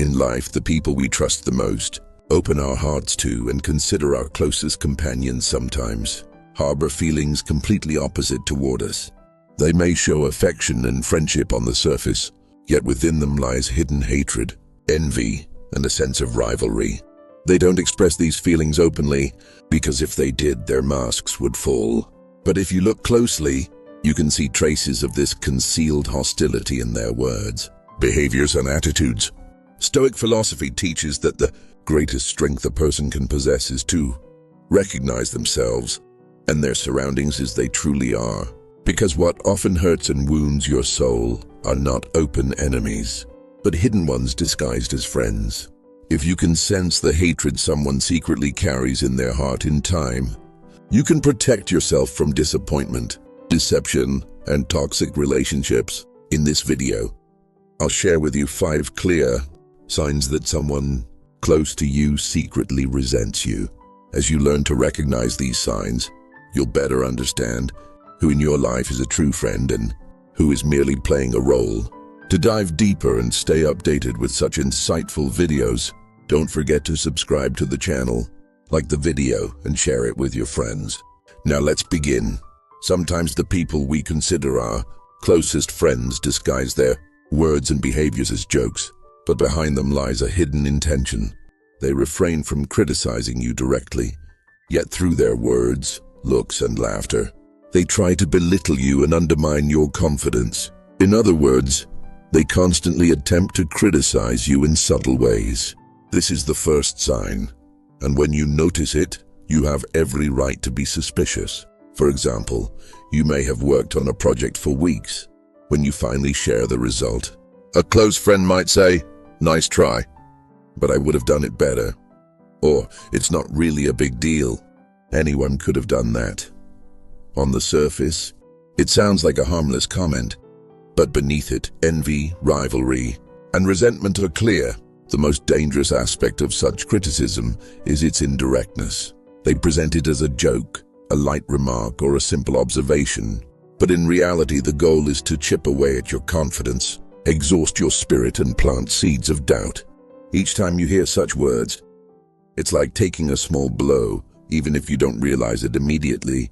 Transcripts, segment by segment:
In life, the people we trust the most, open our hearts to, and consider our closest companions sometimes, harbor feelings completely opposite toward us. They may show affection and friendship on the surface, yet within them lies hidden hatred, envy, and a sense of rivalry. They don't express these feelings openly, because if they did, their masks would fall. But if you look closely, you can see traces of this concealed hostility in their words, behaviors, and attitudes. Stoic philosophy teaches that the greatest strength a person can possess is to recognize themselves and their surroundings as they truly are. Because what often hurts and wounds your soul are not open enemies, but hidden ones disguised as friends. If you can sense the hatred someone secretly carries in their heart in time, you can protect yourself from disappointment, deception, and toxic relationships. In this video, I'll share with you 5 clear signs that someone close to you secretly resents you. As you learn to recognize these signs, you'll better understand who in your life is a true friend and who is merely playing a role. To dive deeper and stay updated with such insightful videos, don't forget to subscribe to the channel, like the video, and share it with your friends. Now let's begin. Sometimes the people we consider our closest friends disguise their words and behaviors as jokes, but behind them lies a hidden intention. They refrain from criticizing you directly, yet through their words, looks, and laughter, they try to belittle you and undermine your confidence. In other words, they constantly attempt to criticize you in subtle ways. This is the first sign, and when you notice it, you have every right to be suspicious. For example, you may have worked on a project for weeks. When you finally share the result, a close friend might say, "Nice try, but I would have done it better." Or, "It's not really a big deal. Anyone could have done that." On the surface, it sounds like a harmless comment, but beneath it, envy, rivalry, and resentment are clear. The most dangerous aspect of such criticism is its indirectness. They present it as a joke, a light remark, or a simple observation. But in reality, the goal is to chip away at your confidence, exhaust your spirit, and plant seeds of doubt. Each time you hear such words, it's like taking a small blow, even if you don't realize it immediately.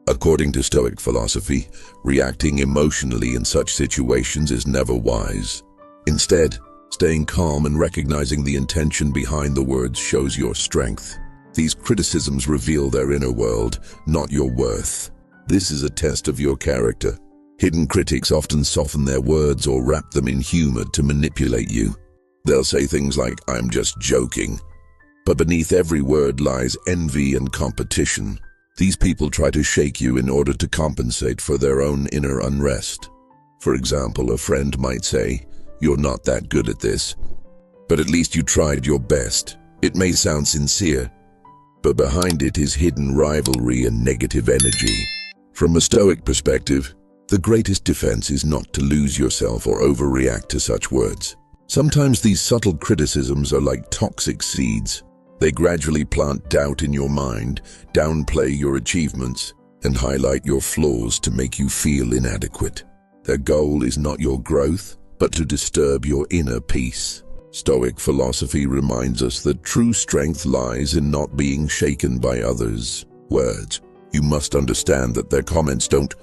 According to Stoic philosophy, reacting emotionally in such situations is never wise. Instead, staying calm and recognizing the intention behind the words shows your strength. These criticisms reveal their inner world, not your worth. This is a test of your character. Hidden critics often soften their words or wrap them in humor to manipulate you. They'll say things like, "I'm just joking." But beneath every word lies envy and competition. These people try to shake you in order to compensate for their own inner unrest. For example, a friend might say, "You're not that good at this, but at least you tried your best." It may sound sincere, but behind it is hidden rivalry and negative energy. From a Stoic perspective, the greatest defense is not to lose yourself or overreact to such words. Sometimes these subtle criticisms are like toxic seeds. They gradually plant doubt in your mind, downplay your achievements, and highlight your flaws to make you feel inadequate. Their goal is not your growth, but to disturb your inner peace. Stoic philosophy reminds us that true strength lies in not being shaken by others' words. You must understand that their comments don't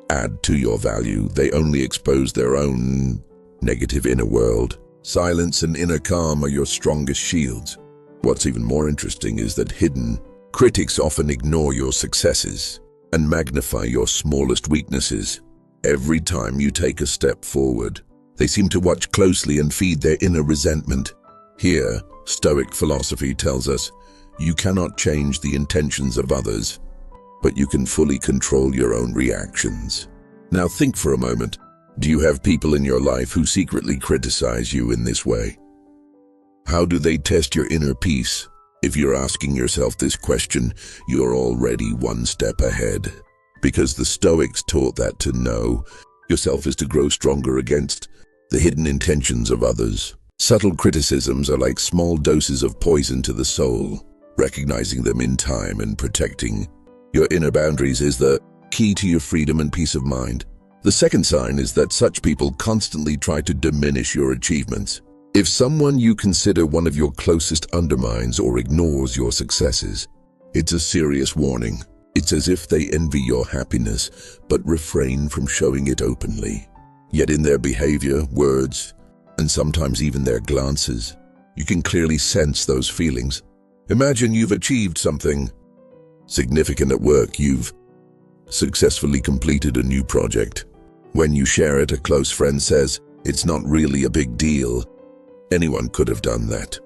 add to your value, they only expose their own negative inner world. Silence and inner calm are your strongest shields. What's even more interesting is that hidden critics often ignore your successes and magnify your smallest weaknesses. Every time you take a step forward, they seem to watch closely and feed their inner resentment. Here, Stoic philosophy tells us, you cannot change the intentions of others, but you can fully control your own reactions. Now think for a moment. Do you have people in your life who secretly criticize you in this way? How do they test your inner peace? If you're asking yourself this question, you're already one step ahead. Because the Stoics taught that to know yourself is to grow stronger against the hidden intentions of others. Subtle criticisms are like small doses of poison to the soul. Recognizing them in time and protecting your inner boundaries is the key to your freedom and peace of mind. The second sign is that such people constantly try to diminish your achievements. If someone you consider one of your closest undermines or ignores your successes, it's a serious warning. It's as if they envy your happiness, but refrain from showing it openly. Yet in their behavior, words, and sometimes even their glances, you can clearly sense those feelings. Imagine you've achieved something significant at work. You've successfully completed a new project. When you share it, a close friend says, "It's not really a big deal. Anyone could have done that."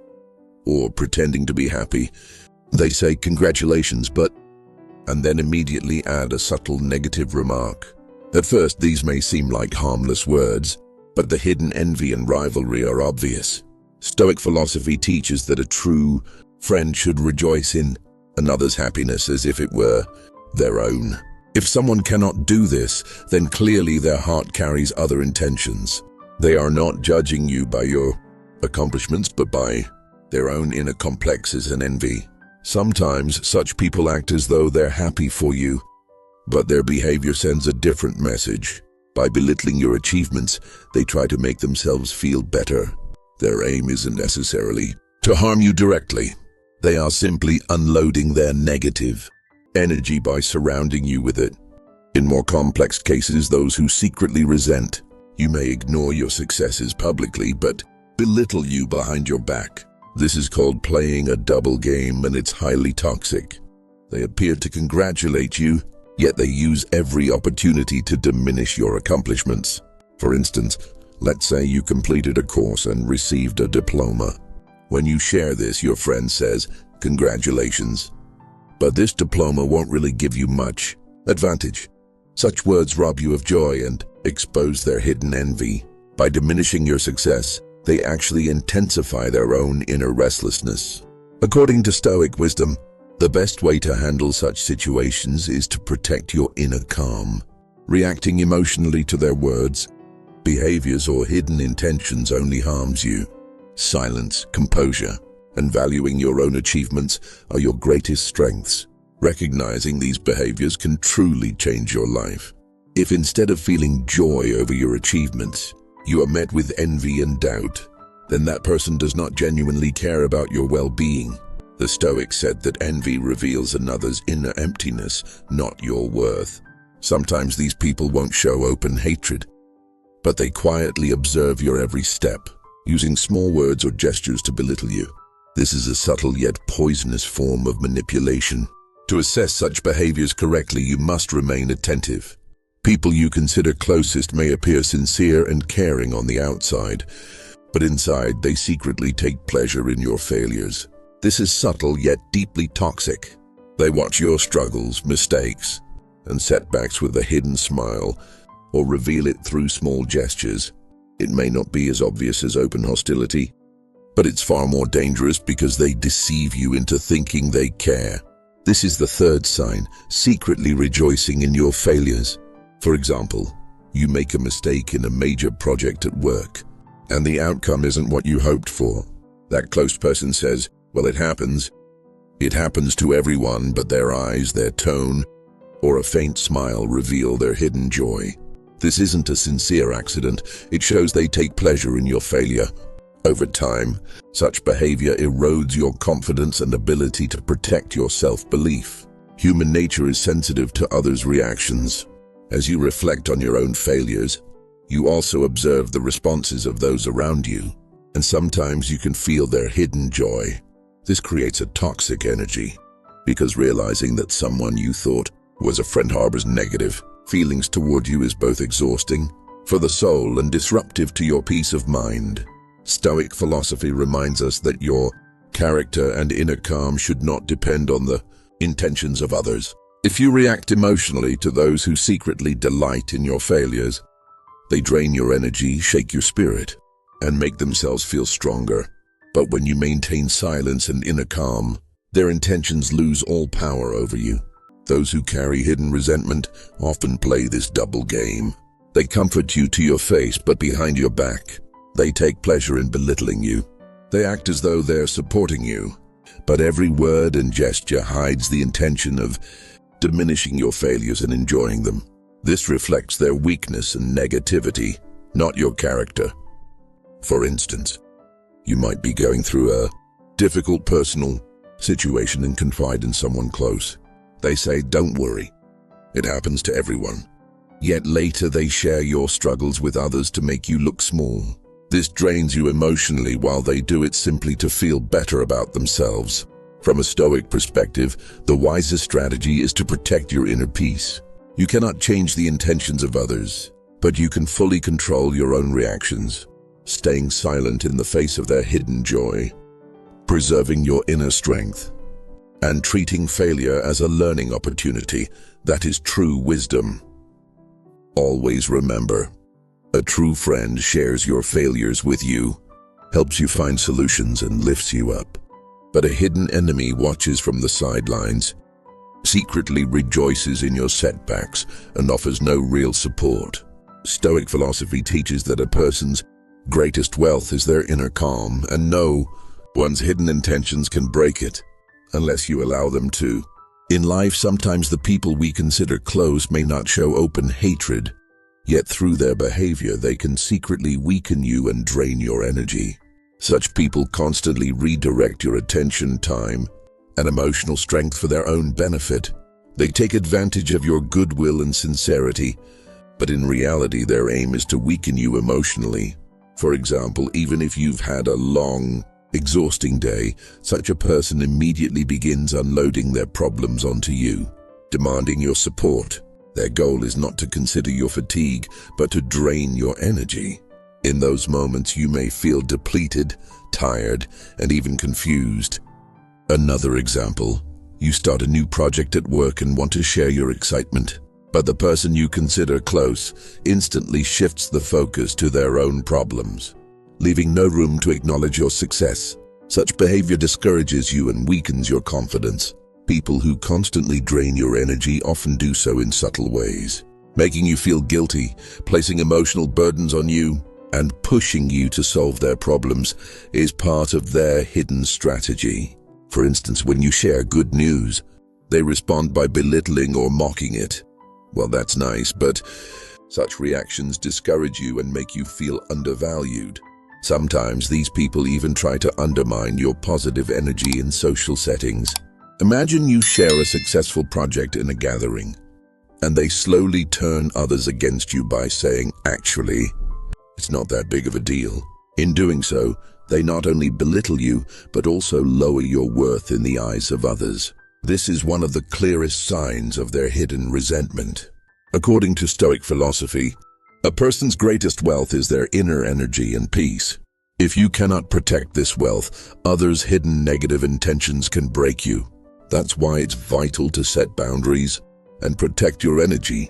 Or pretending to be happy, they say, "Congratulations, but..." and then immediately add a subtle negative remark. At first, these may seem like harmless words, but the hidden envy and rivalry are obvious. Stoic philosophy teaches that a true friend should rejoice in another's happiness as if it were their own. If someone cannot do this, then clearly their heart carries other intentions. They are not judging you by your accomplishments, but by their own inner complexes and envy. Sometimes such people act as though they're happy for you, but their behavior sends a different message. By belittling your achievements, they try to make themselves feel better. Their aim isn't necessarily to harm you directly. They are simply unloading their negative energy by surrounding you with it. In more complex cases, those who secretly resent you may ignore your successes publicly, but belittle you behind your back. This is called playing a double game, and it's highly toxic. They appear to congratulate you, yet they use every opportunity to diminish your accomplishments. For instance, let's say you completed a course and received a diploma. When you share this, your friend says, "Congratulations. But this diploma won't really give you much advantage." Such words rob you of joy and expose their hidden envy. By diminishing your success, they actually intensify their own inner restlessness. According to Stoic wisdom, the best way to handle such situations is to protect your inner calm. Reacting emotionally to their words, behaviors, or hidden intentions only harms you. Silence, composure, and valuing your own achievements are your greatest strengths. Recognizing these behaviors can truly change your life. If instead of feeling joy over your achievements, you are met with envy and doubt, then that person does not genuinely care about your well-being. The Stoics said that envy reveals another's inner emptiness, not your worth. Sometimes these people won't show open hatred, but they quietly observe your every step, using small words or gestures to belittle you. This is a subtle yet poisonous form of manipulation. To assess such behaviors correctly, you must remain attentive. People you consider closest may appear sincere and caring on the outside, but inside they secretly take pleasure in your failures. This is subtle yet deeply toxic. They watch your struggles, mistakes, and setbacks with a hidden smile, or reveal it through small gestures. It may not be as obvious as open hostility, but it's far more dangerous because they deceive you into thinking they care. This is the third sign, secretly rejoicing in your failures. For example, you make a mistake in a major project at work, and the outcome isn't what you hoped for. That close person says, "Well, it happens. It happens to everyone," but their eyes, their tone, or a faint smile reveal their hidden joy. This isn't a sincere accident. It shows they take pleasure in your failure. Over time, such behavior erodes your confidence and ability to protect your self-belief. Human nature is sensitive to others' reactions. As you reflect on your own failures, you also observe the responses of those around you, and sometimes you can feel their hidden joy. This creates a toxic energy, because realizing that someone you thought was a friend harbors negative feelings toward you is both exhausting for the soul and disruptive to your peace of mind. Stoic philosophy reminds us that your character and inner calm should not depend on the intentions of others. If you react emotionally to those who secretly delight in your failures, they drain your energy, shake your spirit, and make themselves feel stronger. But when you maintain silence and inner calm, their intentions lose all power over you. Those who carry hidden resentment often play this double game. They comfort you to your face, but behind your back, they take pleasure in belittling you. They act as though they're supporting you, but every word and gesture hides the intention of diminishing your failures and enjoying them. This reflects their weakness and negativity, not your character. For instance, You might be going through a difficult personal situation and confide in someone close. They say, "Don't worry. It happens to everyone." Yet later they share your struggles with others to make you look small. This drains you emotionally while they do it simply to feel better about themselves. From a Stoic perspective, the wisest strategy is to protect your inner peace. You cannot change the intentions of others, but you can fully control your own reactions, staying silent in the face of their hidden joy, preserving your inner strength, and treating failure as a learning opportunity. That is true wisdom. Always remember, a true friend shares your failures with you, helps you find solutions, and lifts you up. But a hidden enemy watches from the sidelines, secretly rejoices in your setbacks, and offers no real support. Stoic philosophy teaches that a person's greatest wealth is their inner calm, and no one's hidden intentions can break it, unless you allow them to. In life, sometimes the people we consider close may not show open hatred, yet through their behavior they can secretly weaken you and drain your energy. Such people constantly redirect your attention, time, and emotional strength for their own benefit. They take advantage of your goodwill and sincerity, but in reality their aim is to weaken you emotionally. For example, even if you've had a long, exhausting day, such a person immediately begins unloading their problems onto you, demanding your support. Their goal is not to consider your fatigue, but to drain your energy. In those moments, you may feel depleted, tired, and even confused. Another example, you start a new project at work and want to share your excitement, but the person you consider close instantly shifts the focus to their own problems, leaving no room to acknowledge your success. Such behavior discourages you and weakens your confidence. People who constantly drain your energy often do so in subtle ways, making you feel guilty, placing emotional burdens on you, and pushing you to solve their problems is part of their hidden strategy. For instance, when you share good news, they respond by belittling or mocking it. Well, that's nice, but such reactions discourage you and make you feel undervalued. Sometimes these people even try to undermine your positive energy in social settings. Imagine you share a successful project in a gathering, and they slowly turn others against you by saying, "Actually, it's not that big of a deal." In doing so, they not only belittle you, but also lower your worth in the eyes of others. This is one of the clearest signs of their hidden resentment. According to Stoic philosophy, a person's greatest wealth is their inner energy and peace. If you cannot protect this wealth, others' hidden negative intentions can break you. That's why it's vital to set boundaries and protect your energy.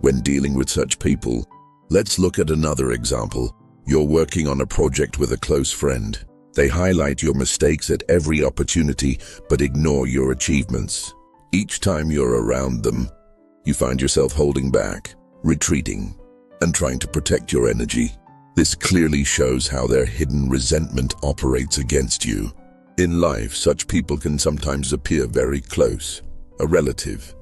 When dealing with such people, let's look at another example. You're working on a project with a close friend. They highlight your mistakes at every opportunity, but ignore your achievements. Each time you're around them, you find yourself holding back, retreating, and trying to protect your energy. This clearly shows how their hidden resentment operates against you. In life, such people can sometimes appear very close, a relative,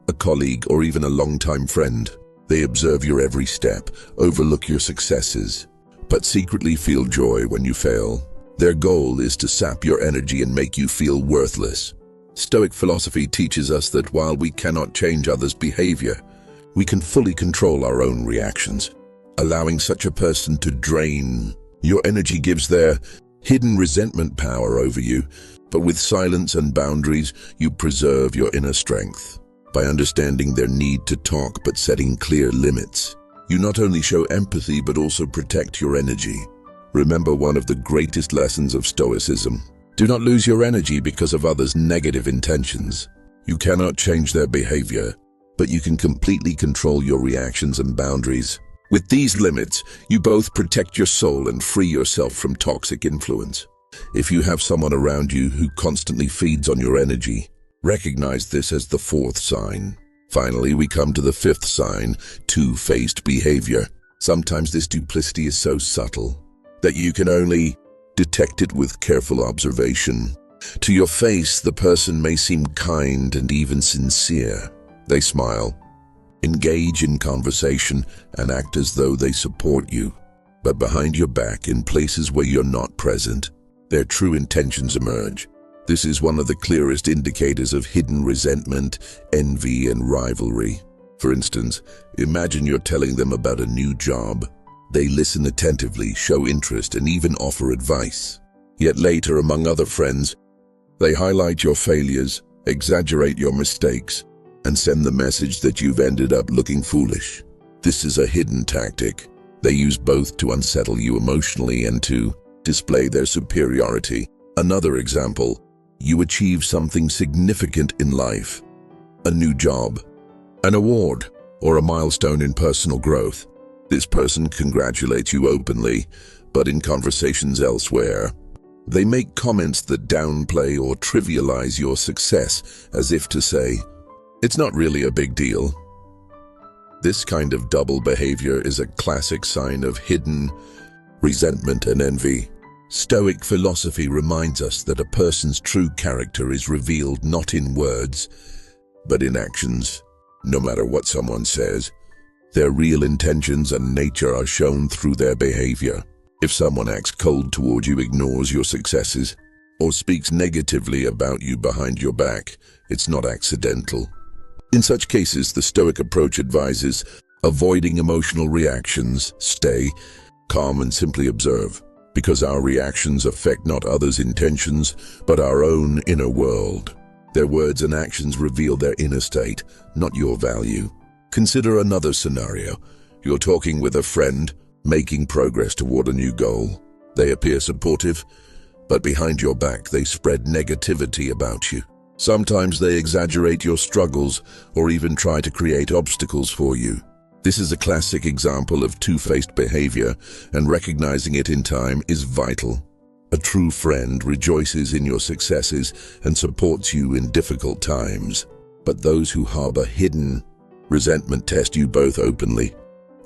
a colleague, or even a longtime friend. They observe your every step, overlook your successes, but secretly feel joy when you fail. Their goal is to sap your energy and make you feel worthless. Stoic philosophy teaches us that while we cannot change others' behavior, we can fully control our own reactions. Allowing such a person to drain your energy gives their hidden resentment power over you, but with silence and boundaries, you preserve your inner strength. By understanding their need to talk but setting clear limits, you not only show empathy but also protect your energy. Remember one of the greatest lessons of Stoicism. Do not lose your energy because of others' negative intentions. You cannot change their behavior, but you can completely control your reactions and boundaries. With these limits, you both protect your soul and free yourself from toxic influence. If you have someone around you who constantly feeds on your energy, recognize this as the fourth sign. Finally, we come to the fifth sign, two-faced behavior. Sometimes this duplicity is so subtle that you can only detect it with careful observation. To your face, the person may seem kind and even sincere. They smile, engage in conversation, and act as though they support you. but behind your back, in places where you're not present, their true intentions emerge. This is one of the clearest indicators of hidden resentment, envy, and rivalry. For instance, imagine you're telling them about a new job. They listen attentively, show interest, and even offer advice. Yet later, among other friends, they highlight your failures, exaggerate your mistakes, and send the message that you've ended up looking foolish. This is a hidden tactic. They use both to unsettle you emotionally and to display their superiority. Another example, you achieve something significant in life, a new job, an award, or a milestone in personal growth. This person congratulates you openly, but in conversations elsewhere, they make comments that downplay or trivialize your success, as if to say, "It's not really a big deal." This kind of double behavior is a classic sign of hidden resentment and envy. Stoic philosophy reminds us that a person's true character is revealed not in words, but in actions. No matter what someone says, their real intentions and nature are shown through their behavior. If someone acts cold toward you, ignores your successes, or speaks negatively about you behind your back, it's not accidental. In such cases, the Stoic approach advises avoiding emotional reactions, stay calm and simply observe, because our reactions affect not others' intentions, but our own inner world. Their words and actions reveal their inner state, not your value. Consider another scenario. You're talking with a friend, making progress toward a new goal. They appear supportive, but behind your back they spread negativity about you. Sometimes they exaggerate your struggles or even try to create obstacles for you. This is a classic example of two-faced behavior, and recognizing it in time is vital. A true friend rejoices in your successes and supports you in difficult times. But those who harbor hidden resentment test you both openly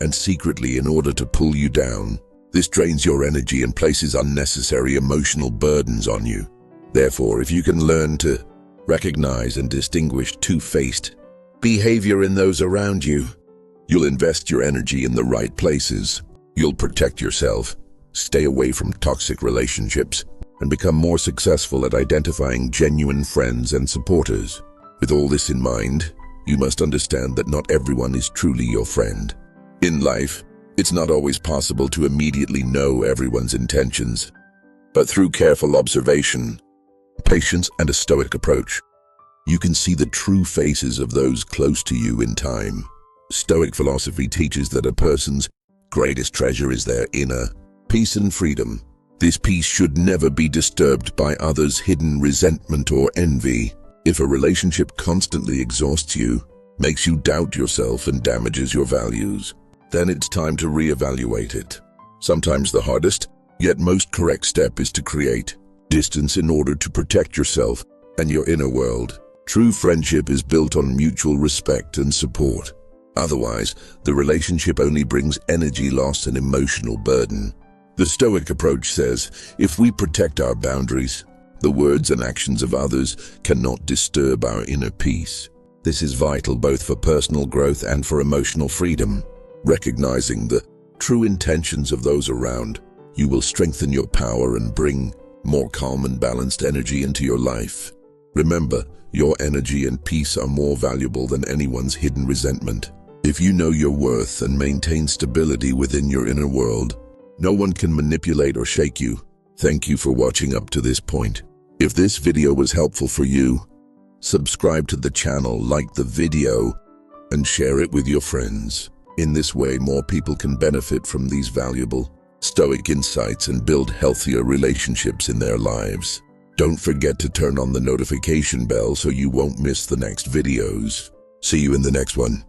and secretly in order to pull you down. This drains your energy and places unnecessary emotional burdens on you. Therefore, if you can learn to recognize and distinguish two-faced behavior in those around you, you'll invest your energy in the right places. You'll protect yourself, stay away from toxic relationships, and become more successful at identifying genuine friends and supporters. With all this in mind, you must understand that not everyone is truly your friend. In life, it's not always possible to immediately know everyone's intentions, but through careful observation, patience, and a Stoic approach, you can see the true faces of those close to you in time. Stoic philosophy teaches that a person's greatest treasure is their inner peace and freedom. This peace should never be disturbed by others' hidden resentment or envy. If a relationship constantly exhausts you, makes you doubt yourself, and damages your values, then it's time to reevaluate it. Sometimes the hardest, yet most correct step is to create distance in order to protect yourself and your inner world. True friendship is built on mutual respect and support. Otherwise, the relationship only brings energy loss and emotional burden. The Stoic approach says, if we protect our boundaries, the words and actions of others cannot disturb our inner peace. This is vital both for personal growth and for emotional freedom. Recognizing the true intentions of those around, you will strengthen your power and bring more calm and balanced energy into your life. Remember, your energy and peace are more valuable than anyone's hidden resentment. If you know your worth and maintain stability within your inner world, no one can manipulate or shake you. Thank you for watching up to this point. If this video was helpful for you, subscribe to the channel, like the video, and share it with your friends. In this way, more people can benefit from these valuable Stoic insights and build healthier relationships in their lives. Don't forget to turn on the notification bell so you won't miss the next videos. See you in the next one.